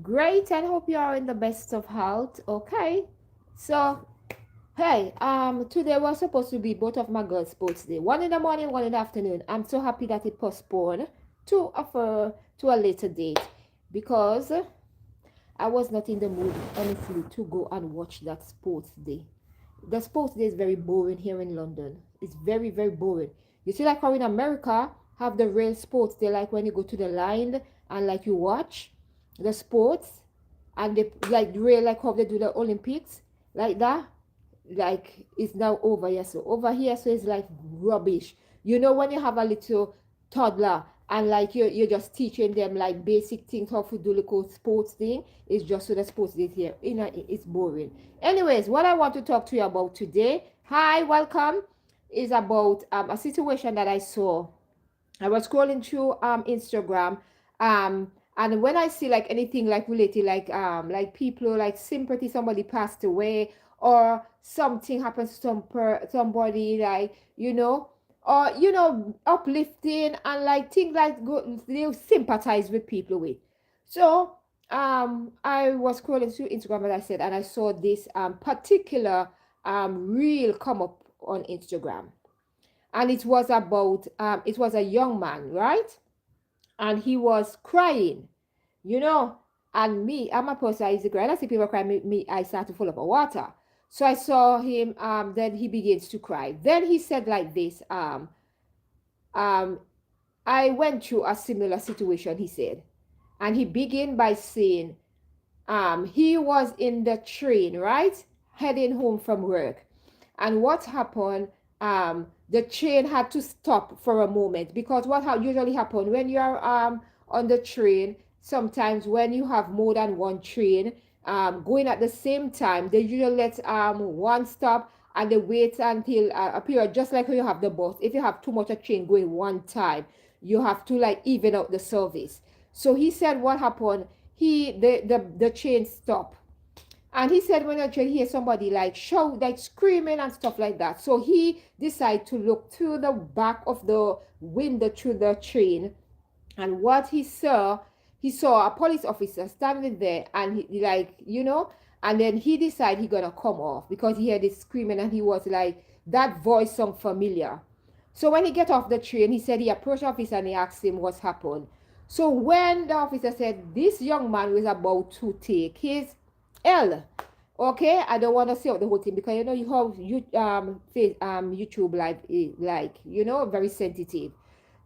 Great, and hope you are in the best of health. Okay. So, hey, today was supposed to be both of my girls' sports day. One in the morning, one in the afternoon. I'm so happy that it postponed to a later date because I was not in the mood, honestly, to go and watch that sports day. The sports day is very boring here in London. It's very, very boring. You see, like how in America have the real sports day, like when you go to the line and like you watch the sports and they like real like how they do the Olympics, like that. Like it's now over here. So over here, so it's like rubbish. You know when you have a little toddler and like you're just teaching them like basic things how to do little sports thing. It's just so the sports day here. You know, it's boring. Anyways, what I want to talk to you about today, hi, welcome, is about a situation that I saw. I was scrolling through Instagram, and when I see like anything like related, like people like sympathy, somebody passed away, or something happens to somebody, like or uplifting and like things like good, they sympathize with people with. So I was scrolling through Instagram, as I said, and I saw this particular reel come up on Instagram, and it was a young man, right? And he was crying, you know. And me, I'm a person I easily cry. And I see people cry, I start to full up of water. So I saw him, then he begins to cry. Then he said like this, um I went through a similar situation, he said. And he began by saying, he was in the train, right, heading home from work. And what happened, the train had to stop for a moment, because what usually happen when you are on the train, sometimes when you have more than one train going at the same time, they usually let one stop and they wait until a period, just like when you have the bus. If you have too much a train going one time, you have to like even out the service. So he said what happened, the train stopped. And he said when the train hear somebody like shout, like screaming and stuff like that. So he decided to look through the back of the window through the train. And what he saw a police officer standing there, and he like, and then he decided he gonna come off because he heard it screaming, and he was like, that voice sound familiar. So when he get off the train, he said he approached the officer and he asked him what's happened. So when the officer said this young man was about to take his L, okay, I don't want to say out the whole thing because you have YouTube live, like very sensitive.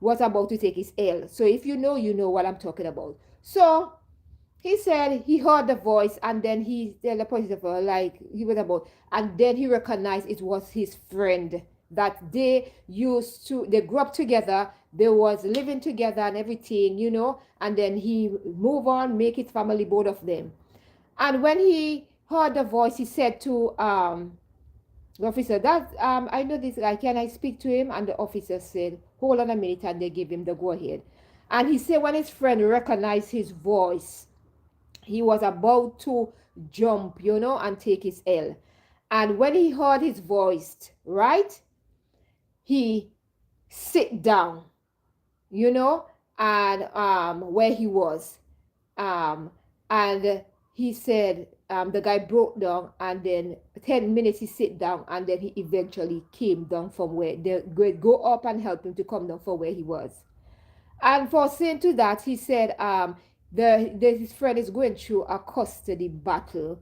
Was about to take his L. So if you know, you know what I'm talking about. So he said he heard the voice, and then he tell the police officer like he was about, and then he recognized it was his friend that they grew up together, they was living together and everything, and then he move on, make it family, both of them. And when he heard the voice, he said to the officer, that I know this guy, can I speak to him? And the officer said, hold on a minute, and they give him the go ahead. And he said when his friend recognized his voice, he was about to jump, and take his L. And when he heard his voice, right, he sit down, you know, and where he was. Um, and he said the guy broke down, and then 10 minutes he sit down, and then he eventually came down from where they go up and help him to come down from where he was. And for saying to that, he said his friend is going through a custody battle.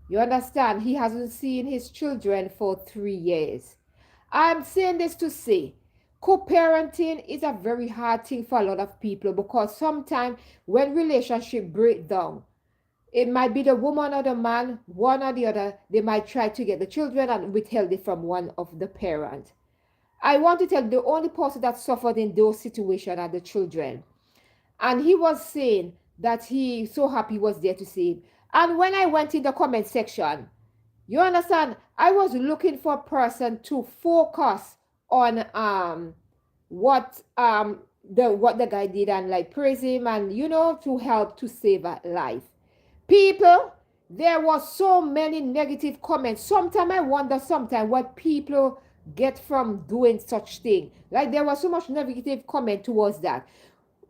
You understand? He hasn't seen his children for 3 years. I'm saying this to say co-parenting is a very hard thing for a lot of people, because sometimes when relationship break down, it might be the woman or the man, one or the other, they might try to get the children and withhold it from one of the parents. I want to tell you, the only person that suffered in those situations are the children. And he was saying that he so happy was there to see him. And when I went in the comment section, you understand, I was looking for a person to focus on what the guy did, and like praise him, and to help to save a life. People, there was so many negative comments. Sometimes I wonder what people get from doing such thing. Like there was so much negative comment towards that.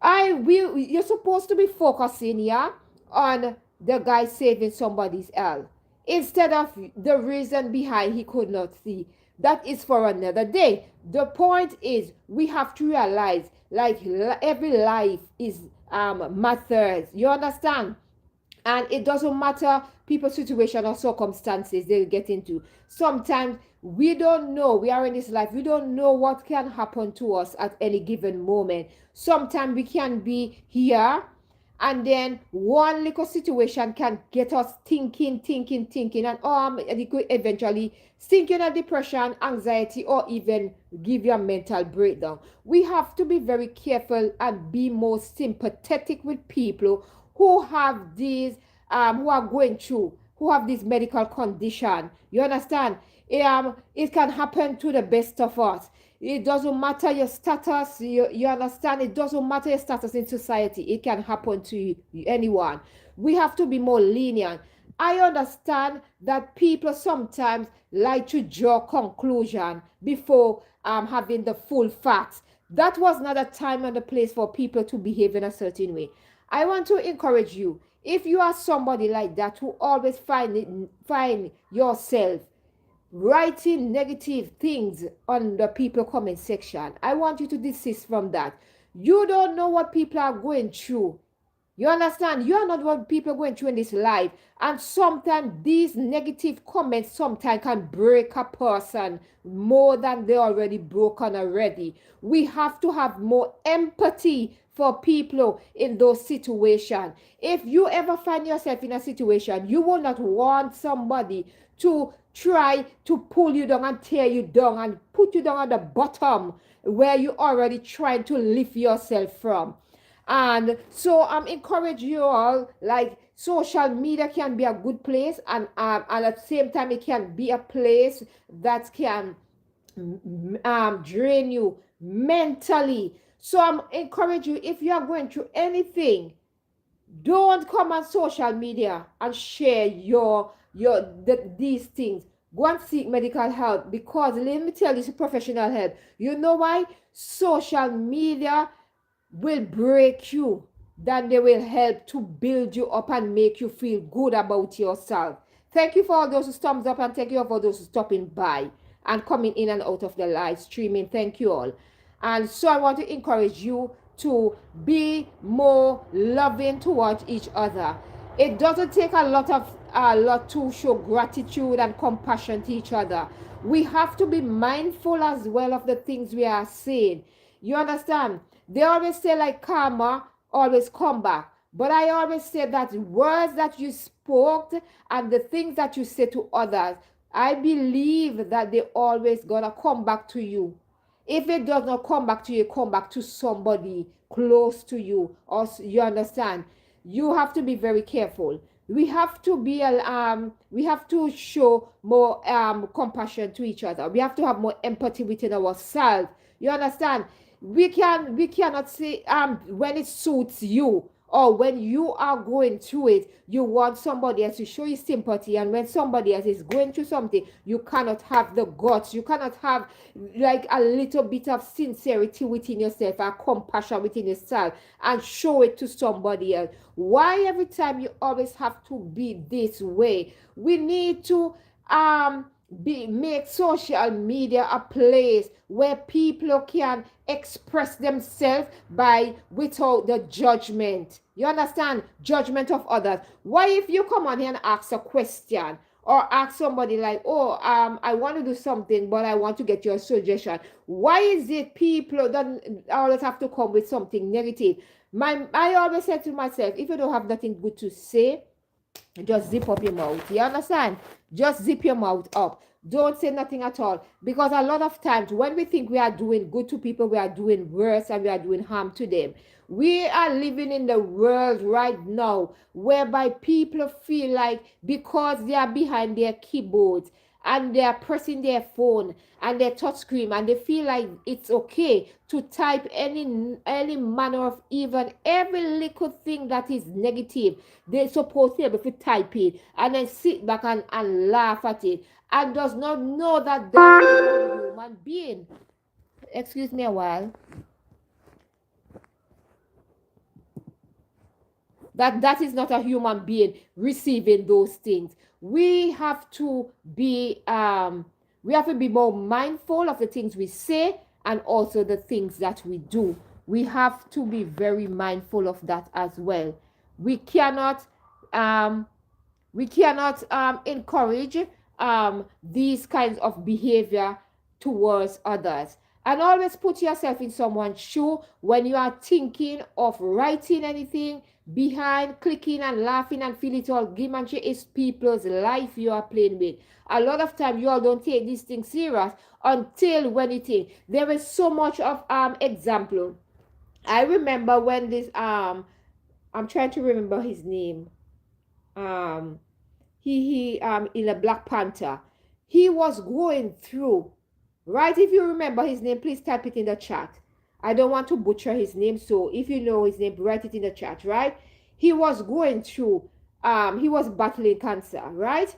You're supposed to be focusing, yeah, on the guy saving somebody's L instead of the reason behind he could not see. That is for another day. The point is we have to realize like every life is matters. You understand? And it doesn't matter people's situation or circumstances they get into. Sometimes we don't know, we are in this life, we don't know what can happen to us at any given moment. Sometimes we can be here, and then one little situation can get us thinking, and it could eventually sink in a depression, anxiety, or even give you a mental breakdown. We have to be very careful and be more sympathetic with people who have these who are going through, who have this medical condition. You understand? It can happen to the best of us. It doesn't matter your status. You understand? It doesn't matter your status in society. It can happen to anyone. We have to be more lenient. I understand that people sometimes like to draw conclusion before having the full facts. That was not a time and a place for people to behave in a certain way. I want to encourage you. If you are somebody like that who always find yourself writing negative things on the people comment section, I want you to desist from that. You don't know what people are going through. You understand? You are not what people are going through in this life. And sometimes these negative comments sometimes can break a person more than they already broken already. We have to have more empathy for people in those situations. If you ever find yourself in a situation, you will not want somebody to try to pull you down and tear you down and put you down at the bottom where you already trying to lift yourself from. And so I'm encouraging you all, like social media can be a good place, and at the same time it can be a place that can drain you mentally. So I'm encouraging you, if you are going through anything, don't come on social media and share these things. Go and seek medical help, because let me tell you, it's professional help. You know why? Social media will break you than they will help to build you up and make you feel good about yourself. Thank you for all those who thumbs up, and thank you for those who stopping by and coming in and out of the live streaming. Thank you all. And so I want to encourage you to be more loving towards each other. It doesn't take a lot to show gratitude and compassion to each other. We have to be mindful as well of the things we are saying. You understand? They always say like karma always come back. But I always say that words that you spoke and the things that you say to others, I believe that they always gonna come back to you. If it does not come back to you, come back to somebody close to you. Or you understand? You have to be very careful. We have to we have to show more compassion to each other. We have to have more empathy within ourselves. You understand? We cannot say when it suits you, or when you are going through it, you want somebody else to show you sympathy, and when somebody else is going through something, you cannot have the guts, you cannot have like a little bit of sincerity within yourself and compassion within yourself and show it to somebody else. Why every time you always have to be this way? We need to make social media a place where people can express themselves by without the judgment. You understand? Judgment of others. Why if you come on here and ask a question, or ask somebody like, oh, I want to do something, but I want to get your suggestion. Why is it people don't always have to come with something negative? I always say to myself, if you don't have nothing good to say, just zip up your mouth. You understand? Just zip your mouth up. Don't say nothing at all. Because a lot of times when we think we are doing good to people, we are doing worse and we are doing harm to them. We are living in the world right now whereby people feel like because they are behind their keyboards and they are pressing their phone and their touch screen, and they feel like it's okay to type any manner of, even every little thing that is negative, they're supposed to be able to type it and then sit back and laugh at it, and does not know that that is a human being. Excuse me a while. That is not a human being receiving those things. We have to be more mindful of the things we say and also the things that we do. We have to be very mindful of that as well. We cannot um, encourage these kinds of behavior towards others. And always put yourself in someone's shoe when you are thinking of writing anything behind clicking and laughing and feel it all. Givenchy is people's life you are playing with. A lot of time you all don't take these things serious until when you think. There is so much of example. I remember when this I'm trying to remember his name. Um he in a Black Panther. He was going through, right? If you remember his name, please type it in the chat. I don't want to butcher his name, so if you know his name, write it in the chat, right? He was going through, he was battling cancer, right?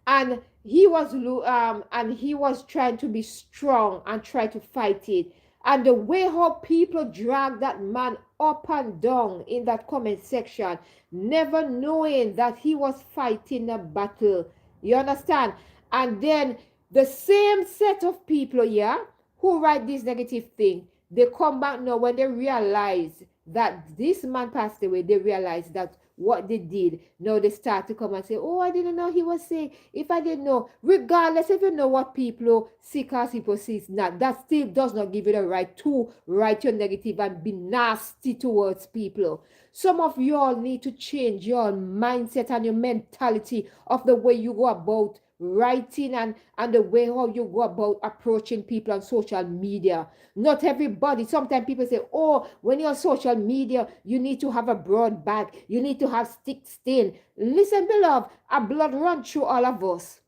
And he was trying to be strong and try to fight it. And the way how people drag that man up and down in that comment section, never knowing that he was fighting a battle. You understand? And then the same set of people, yeah, who write this negative thing, they come back now when they realize that this man passed away, they realize that what they did, now they start to come and say, oh, I didn't know he was sick. If I didn't know, regardless if you know what people sick as people see is not, that still does not give you the right to write your negative and be nasty towards people. Some of you all need to change your mindset and your mentality of the way you go about writing and the way how you go about approaching people on social media. Not everybody. Sometimes people say, oh, when you're on social media, you need to have a broad back. You need to have thick skin. Listen, beloved, our blood runs through all of us.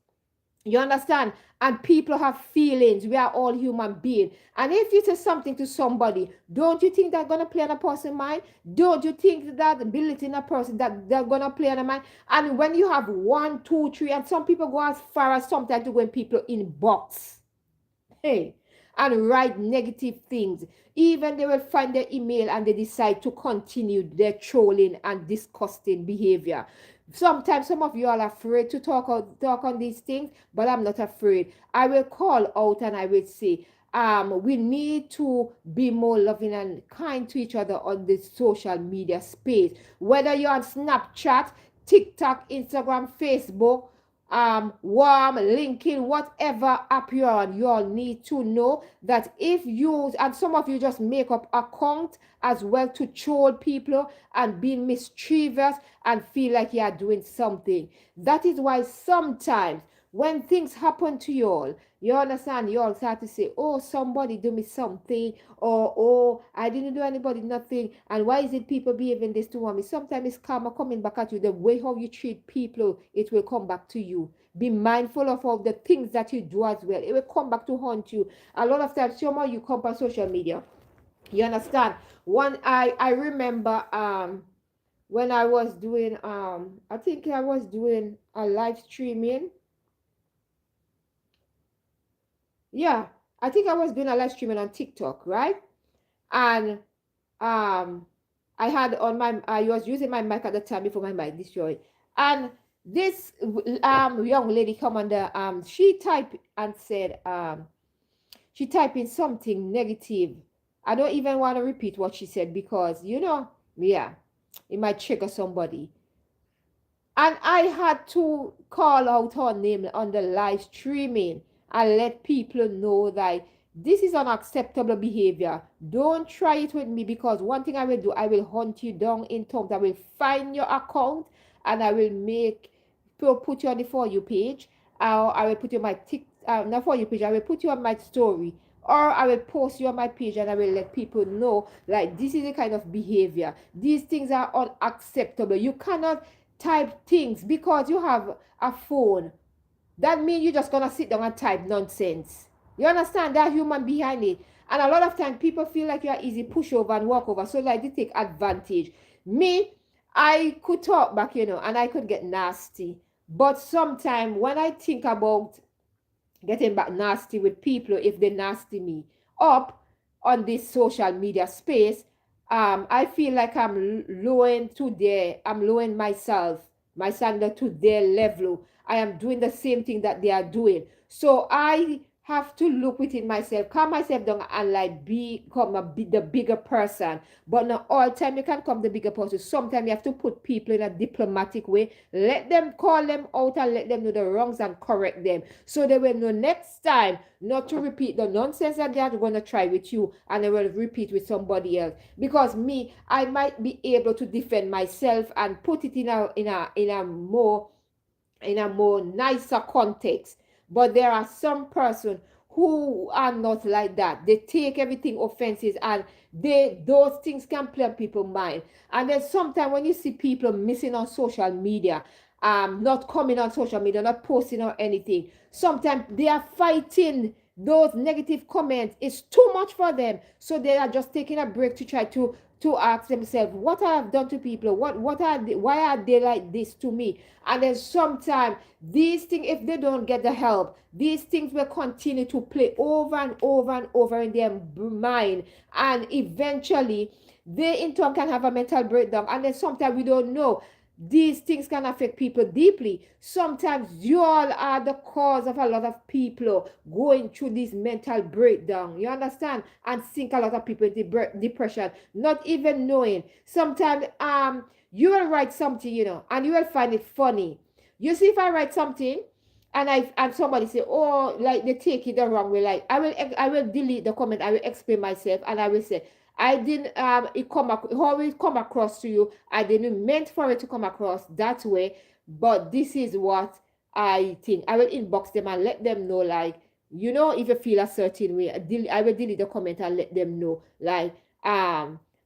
You understand? And people have feelings. We are all human beings. And if you say something to somebody, don't you think that's going to play on a person's mind? Don't you think that ability in a person that they're going to play on a mind? And when you have 1, 2, 3, and some people go as far as sometimes to go in people inbox, hey, and write negative things. Even they will find their email and they decide to continue their trolling and disgusting behavior. Sometimes some of you are afraid to talk on these things, but I'm not afraid. I will call out and I will say, we need to be more loving and kind to each other on the social media space. Whether you're on Snapchat, TikTok, Instagram, Facebook, Warm, LinkedIn, whatever app you're on, you all need to know that if you, and some of you just make up account as well to troll people and be mischievous and feel like you are doing something. That is why sometimes when things happen to you all, you understand, you all start to say, oh, somebody do me something, or oh, I didn't do anybody nothing, and why is it people behaving this to me? Sometimes it's karma coming back at you. The way how you treat people, it will come back to you. Be mindful of all the things that you do as well. It will come back to haunt you. A lot of times, somehow you come on social media. You understand? I remember when I was doing I think I was doing a live streaming. Yeah, I think I was doing a live streaming on TikTok, right? And I had on my, I was using my mic at the time before my mic destroyed. And this young lady come on the she typed and said she typed in something negative. I don't even want to repeat what she said because yeah, it might trigger somebody. And I had to call out her name on the live streaming and let people know that this is unacceptable behavior. Don't try it with me, because one thing I will do, I will hunt you down in terms. I will find your account and I will put you on the For You page, or I will put you on my not For You page, I will put you on my story, or I will post you on my page and I will let people know, like, this is the kind of behavior. These things are unacceptable. You cannot type things because you have a phone. That means you're just gonna sit down and type nonsense. You understand? That human behind it. And a lot of times people feel like you're easy pushover and walk over. So like they take advantage. Me, I could talk back, and I could get nasty. But sometimes when I think about getting back nasty with people, if they nasty me up on this social media space, I feel like I'm lowering myself, my standard to their level. I am doing the same thing that they are doing. So I have to look within myself, calm myself down, and like the bigger person. But not all time you can come the bigger person. Sometimes you have to put people in a diplomatic way. Let them call them out and let them know the wrongs and correct them. So they will know next time not to repeat the nonsense that they are going to try with you, and they will repeat with somebody else. Because me, I might be able to defend myself and put it in a more nicer context. But there are some person who are not like that. They take everything offenses, and those things can play on people's mind. And then sometimes when you see people missing on social media, not coming on social media, not posting or anything, sometimes they are fighting those negative comments. It's too much for them. So they are just taking a break to try to ask themselves, what I have done to people, what are they, why are they like this to me? And then sometimes these things, if they don't get the help, these things will continue to play over and over and over in their mind, and eventually they in turn can have a mental breakdown. And then sometimes we don't know, these things can affect people deeply. Sometimes you all are the cause of a lot of people going through this mental breakdown. You understand? And sink a lot of people into depression, not even knowing. Sometimes you will write something, and you will find it funny. You see, if I write something and somebody say, oh, like they take it the wrong way, like I will delete the comment, I will explain myself, and I will say, I didn't how it come across to you, I didn't meant for it to come across that way, but this is what I think. I will inbox them and let them know, like, if you feel a certain way, I will delete the comment and let them know, like,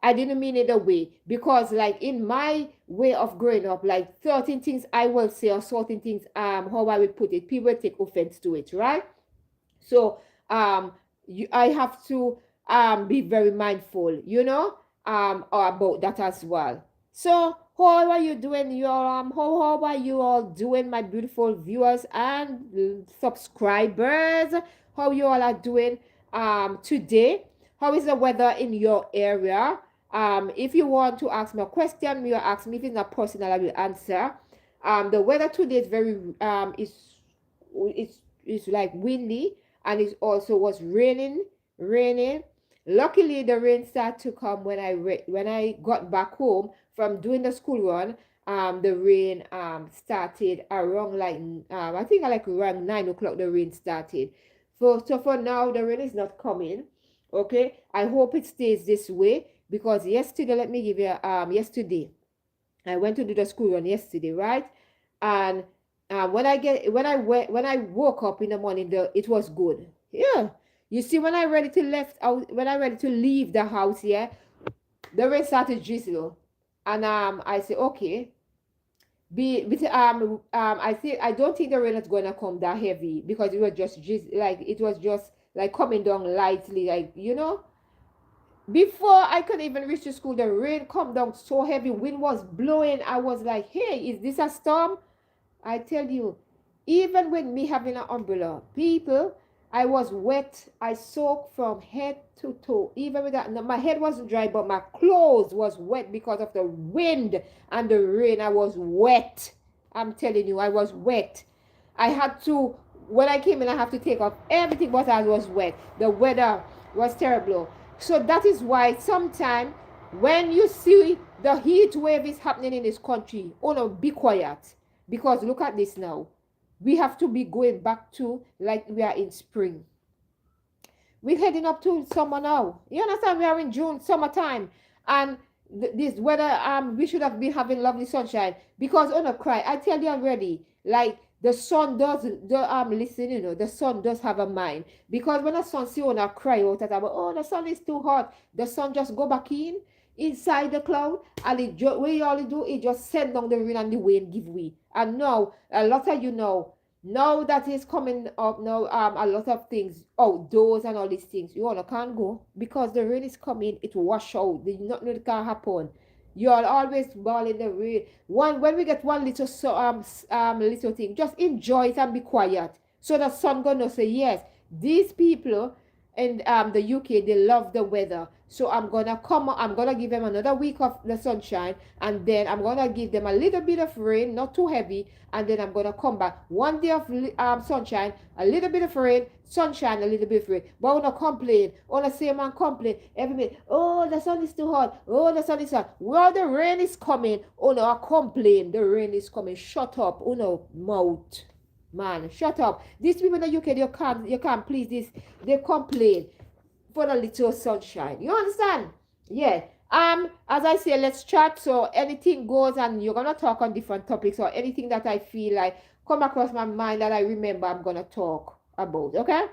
I didn't mean it that way, because like in my way of growing up, like certain things I will say, or certain things how I would put it, people take offense to it, right? So I have to be very mindful, about that as well. So how are you doing? How are you all doing, my beautiful viewers and subscribers? How you all are doing today? How is the weather in your area? If you want to ask me a question, you ask me. If it's not personal, I will answer. The weather today is very is like windy, and it also was raining. Luckily, the rain started to come when I got back home from doing the school run. The rain started around like I think like around 9 o'clock. The rain started. So for now, the rain is not coming. Okay, I hope it stays this way, because yesterday, let me give you yesterday I went to do the school run yesterday, right? And when I woke up in the morning, it was good. Yeah. You see, when I ready to leave the house, yeah, the rain started drizzle, and I said, okay, I don't think the rain is gonna come that heavy, because it was just like coming down lightly, like, before I could even reach the school, the rain come down so heavy, wind was blowing. I was like, hey, is this a storm? I tell you, even with me having an umbrella, people, I was wet. I soaked from head to toe. Even with that, my head wasn't dry, but my clothes was wet because of the wind and the rain. I was wet. I'm telling you, I was wet. I had to, when I came in, I have to take off everything, but I was wet. The weather was terrible. So that is why sometimes when you see the heat wave is happening in this country, oh no, be quiet. Because look at this now. We have to be going back to like we are in spring. We're heading up to summer now. You understand? We are in June, summertime. And this weather, we should have been having lovely sunshine. Because on a cry, I tell you already, like the sun does, listen, the sun does have a mind. Because when the sun see on a cry out at about, oh, the sun is too hot, the sun just go back inside the cloud, and what you all do, it just send down the rain and the wind give way. And now a lot of now that is coming up now, a lot of things outdoors and all these things, you all can't go, because the rain is coming, it wash out, there's nothing that can happen. You all always ball in the rain. When we get one little little thing, just enjoy it and be quiet, so the sun gonna say, yes, these people in the UK, they love the weather. So I'm gonna give them another week of the sunshine, and then I'm gonna give them a little bit of rain, not too heavy, and then I'm gonna come back 1 day of sunshine, a little bit of rain, sunshine, a little bit of rain. But we not complain. All the same man complain every minute. Oh, the sun is too hot. Oh, the sun is hot. Well, the rain is coming. Oh no, I complain. The rain is coming. Shut up. Oh no, mouth. Man, shut up. These people in the UK, you can't please this. They complain for the little sunshine. You understand? Yeah. As I say, let's chat. So anything goes, and you're gonna talk on different topics, or anything that I feel like come across my mind that I remember, I'm gonna talk about. Okay?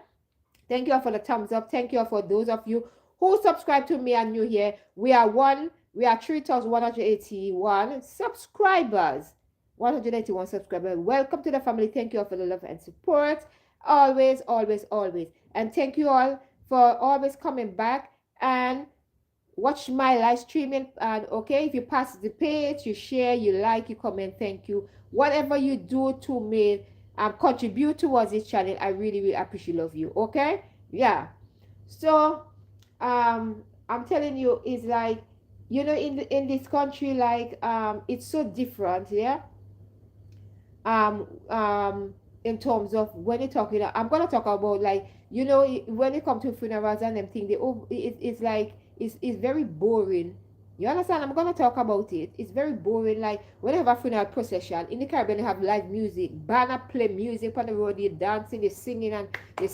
Thank you all for the thumbs up. Thank you all for those of you who subscribe to me and new here. We are 3,181 subscribers. 181 subscribers. Welcome to the family. Thank you all for the love and support. Always, always, always. And thank you all for always coming back and watch my live streaming. And okay, if you pass the page, you share, you like, you comment, thank you. Whatever you do to me contribute towards this channel, I really, really appreciate love you. Okay? Yeah. So I'm telling you, it's like, you know, in this country, like it's so different, yeah. In terms of when you're talking, I'm gonna talk about, like, you know, when it comes to funerals and them thing, it's like it's very boring. You understand? I'm gonna talk about it. It's very boring. Like when you have a funeral procession in the Caribbean, you have live music, banner play music on the road, they're dancing, they're singing, and then and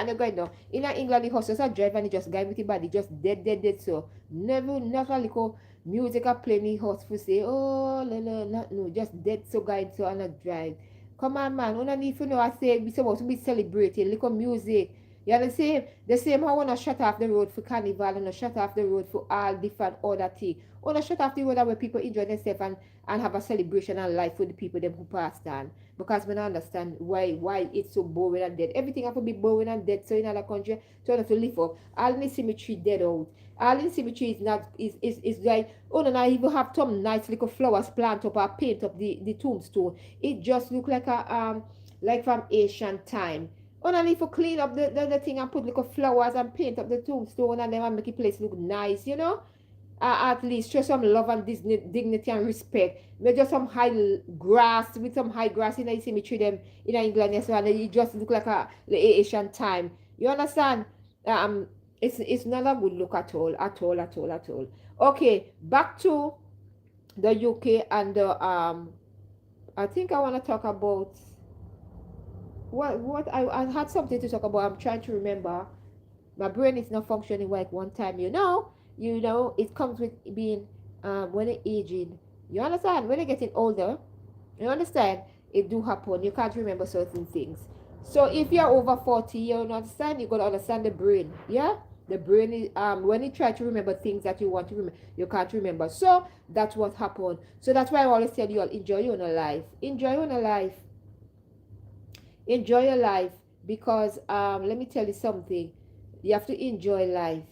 they're going down. In England, the horses are driving, and they just guy with the body just dead. So never little music are playing the horse for say, oh no, just dead so guy so and a drive. Come on, man. We don't need to know. I say we supposed to be celebrating. Little music. You know the same how we not shut off the road for carnival and not shut off the road for all different other things. We not shut off the road where people enjoy themselves and have a celebration and life for the people them who passed on. Because we don't understand why it's so boring and dead. Everything have to be boring and dead. So in other country, so have to live up. All in the cemetery dead out. All in the cemetery is not is like, oh no, now even have some nice little flowers plant up or paint up the tombstone. It just look like a like from ancient time. Only for clean up the thing and put little flowers and paint up the tombstone and then make the place look nice, you know? At least show some love and dignity and respect. Maybe just some high grass, with some high grass in the cemetery them in England, yes, and it just look like the Asian time. You understand? It's not a good look at all. Okay, back to the UK and the I think I want to talk about what I had something to talk about. I'm trying to remember. My brain is not functioning like one time. You know, it comes with being when you're aging. You understand? When you're getting older, you understand, it do happen. You can't remember certain things. So if you're over 40, you understand, you're gonna understand the brain. Yeah, the brain is when you try to remember things that you want to remember, you can't remember. So that's what happened. So that's why I always tell you all, enjoy your own life. Enjoy your own life. Enjoy your life, because let me tell you something. You have to enjoy life.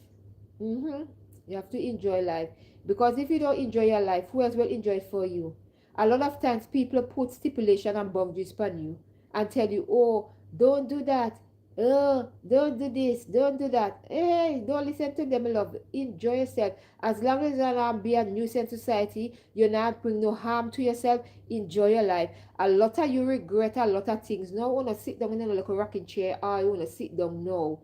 You have to enjoy life, because if you don't enjoy your life, who else will enjoy it for you? A lot of times people put stipulation and boundaries on you and tell you, oh, don't do that, oh, don't do this, don't do that. Hey, don't listen to them, love. Enjoy yourself. As long as you're not be a nuisance society, you're not bring no harm to yourself, enjoy your life. A lot of you regret a lot of things. Now, want to sit down in a little rocking chair, or you want to sit down now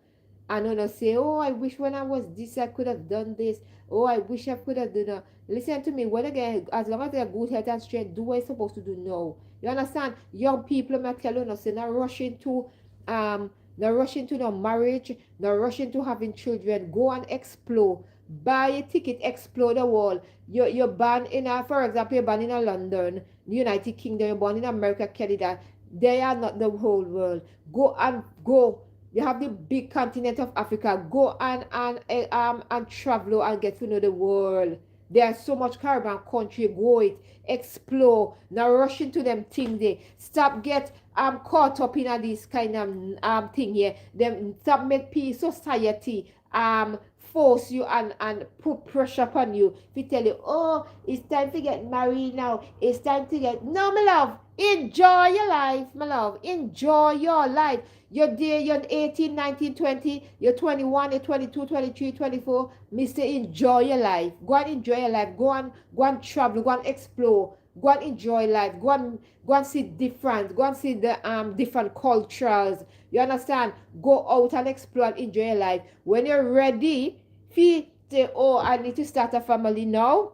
and want to say, oh, I wish when I was this, I could have done this. Oh, I wish I could have done that. Listen to me. When again, as long as they're good health and strength, do what you're supposed to do now. You understand? Young people, I'm telling you, say, not rushing to no marriage, not rushing to having children. Go and explore. Buy a ticket, explore the world. You're born in for example, you're born in London, United Kingdom, you're born in America, Canada. They are not the whole world. Go. You have the big continent of Africa. Go and travel and get to know the world. There's so much Caribbean country. Go it, explore. Now rush into them thing there. Stop get caught up in this kind of thing here. Them stop make peace society force you and put pressure upon you. If you tell you, oh, it's time to get married now. It's time to get... No, my love. Enjoy your life, my love. Enjoy your life. You're there, you're 18, 19, 20, you're 21, you're 22, 23, 24. Mister, enjoy your life. Go and enjoy your life. Go and travel. Go and explore. Go and enjoy life. Go and see different. Go and see the different cultures. You understand? Go out and explore and enjoy your life. When you're ready, feel say, oh, I need to start a family now.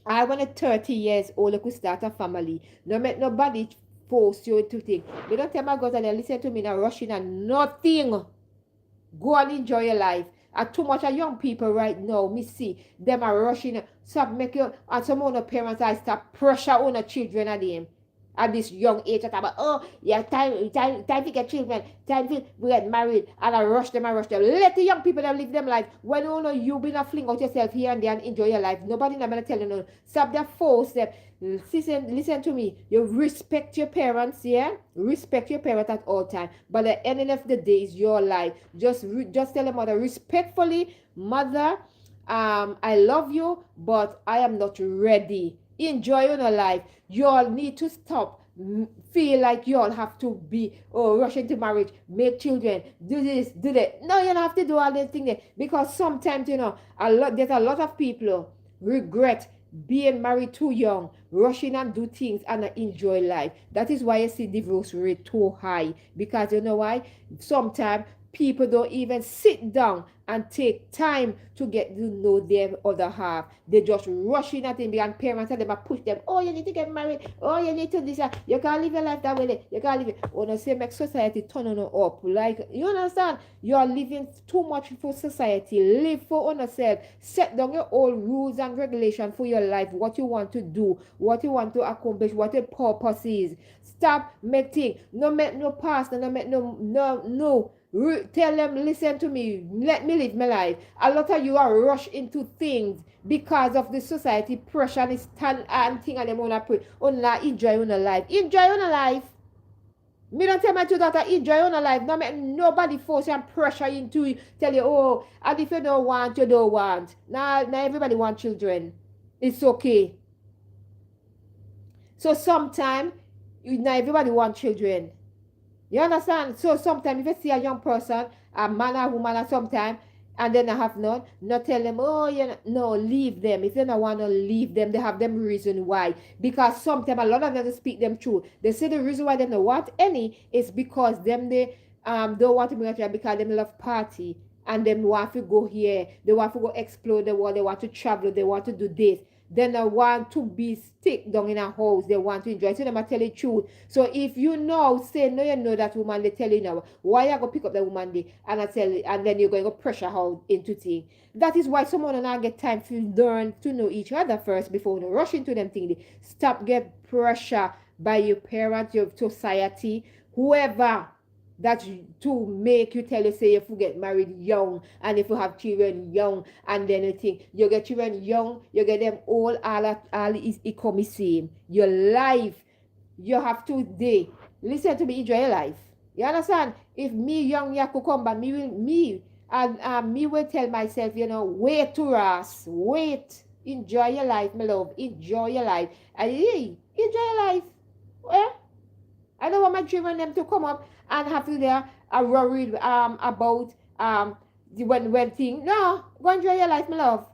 I want a 30 years old, I could start a family. No make nobody force you into things. You don't tell my God and listen to me now, rushing and nothing. Go and enjoy your life. And too much of young people right now, me see them are rushing. Stop make you and some of the parents I start pressure on the children of them at this young age. About, oh, yeah, time to get children, time to get married, and I rush them. Let the young people live them life. When you know you been a fling out yourself here and there and enjoy your life, nobody not gonna tell you no. Stop that force them. Listen to me. You respect your parents, yeah? Respect your parents at all time. But at the end of the day is your life. Just tell the mother respectfully, mother, I love you, but I am not ready. Enjoy your life. You all need to stop. Feel like you all have to be rush into marriage, make children, do this, do that. No, you don't have to do all these things there. Because sometimes, there's a lot of people regret being married too young, rushing and do things and not enjoy life. That is why you see divorce rate too high. Because you know why? Sometimes people don't even sit down and take time to get to know their other half. They just rushing at him and parents and them push them. Oh, you need to get married. Oh, you need to this. You can't live your life that way. You can't live it. Oh, no, say make society turn on up. Like, you understand? You are living too much for society. Live for yourself. Set down your own rules and regulations for your life. What you want to do. What you want to accomplish. What your purpose is. Stop making. No make no past. No make no. Tell them, listen to me, let me live my life. A lot of you are rushed into things because of the society pressure and stand and thing and them wanna pray. Enjoy your life. Enjoy your life. Me don't tell my two daughter enjoy your life. No make nobody force you and pressure you into you. Tell you, oh, and if you don't want, you don't want. Now everybody want children. It's okay. So sometimes not everybody want children. You understand? So sometimes if you see a young person, a man or woman or sometime, and then I have none, not tell them, oh, no, leave them. If they don't want to leave them, they have them reason why. Because sometimes a lot of them speak them true. They say the reason why they don't want any is because they don't want to bring a child because they love party. And them want to go here. They want to go explore the world. They want to travel. They want to do this. Then they want to be stick down in a house. They want to enjoy. So they might tell the truth. So if you know, say no, you know that woman, they tell you now, why you go pick up the woman there and I tell you, and then you're going to pressure her into things. That is why someone will not get time to learn to know each other first before they rush into them things. Stop get pressure by your parents, your society, whoever. That to make you tell you say if you get married young and if you have children young and then you think you get children young, you get them all is economy same. Your life you have to day. Listen to me, enjoy your life. You understand? If me young you could come back, me will tell myself, wait to us, wait. Enjoy your life, my love. Enjoy your life. And hey, enjoy your life. Well, I don't want my children them to come up and have to there worried about the when thing. No, go enjoy your life, my love.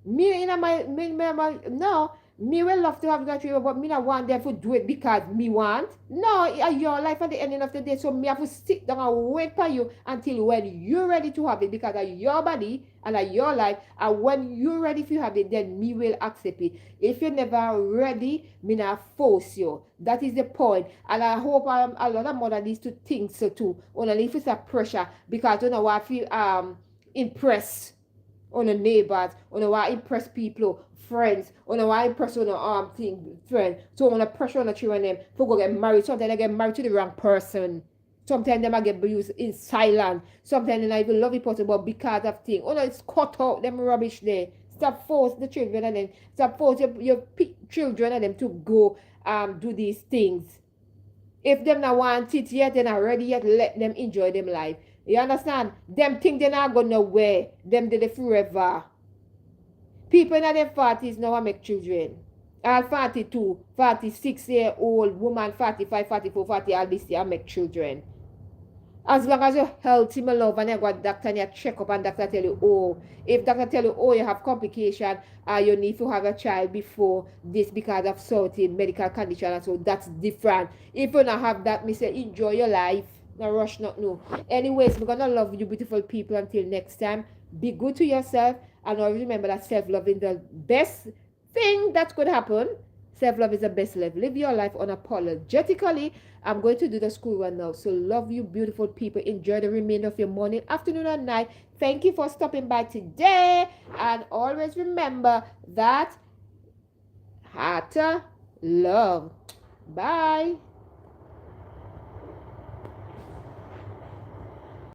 Me in my no. Me will love to have that children, but me not want them to do it because me want. No, your life at the ending of the day. So me have to sit down and wait for you until when you're ready to have it because of your body and of your life. And when you're ready to have it, then me will accept it. If you're never ready, me not force you. That is the point. And I hope a lot of mother needs to think so too. Only if it's a pressure because I feel impressed on the neighbors, I impress people, friends, I impress on the friends. So on the pressure on the children them for go get married. Sometimes they get married to the wrong person. Sometimes they might get abused in silence. Sometimes they not even love the person, but because of things. It's cut out them rubbish there. Stop force the children and them. Stop force your children and them to go do these things. If them not want it yet, they're not ready yet, let them enjoy them life. You understand? Them think they're not going nowhere. Them did it forever. People in their 40s now make children. All 42, 46-year-old woman, 45, 44, 40, all this year make children. As long as you're healthy, my love, and you go to doctor and you check up and doctor tell you, oh, if doctor tell you, oh, you have complication, you need to have a child before this because of certain medical condition, and so that's different. If you don't have that, me say, enjoy your life. No rush, not no. Anyways, we're gonna love you, beautiful people. Until next time, be good to yourself, and always remember that self-love is the best thing that could happen. Self-love is the best love. Live your life unapologetically. I'm going to do the school run now. So love you, beautiful people. Enjoy the remainder of your morning, afternoon, and night. Thank you for stopping by today. And always remember that heart love. Bye.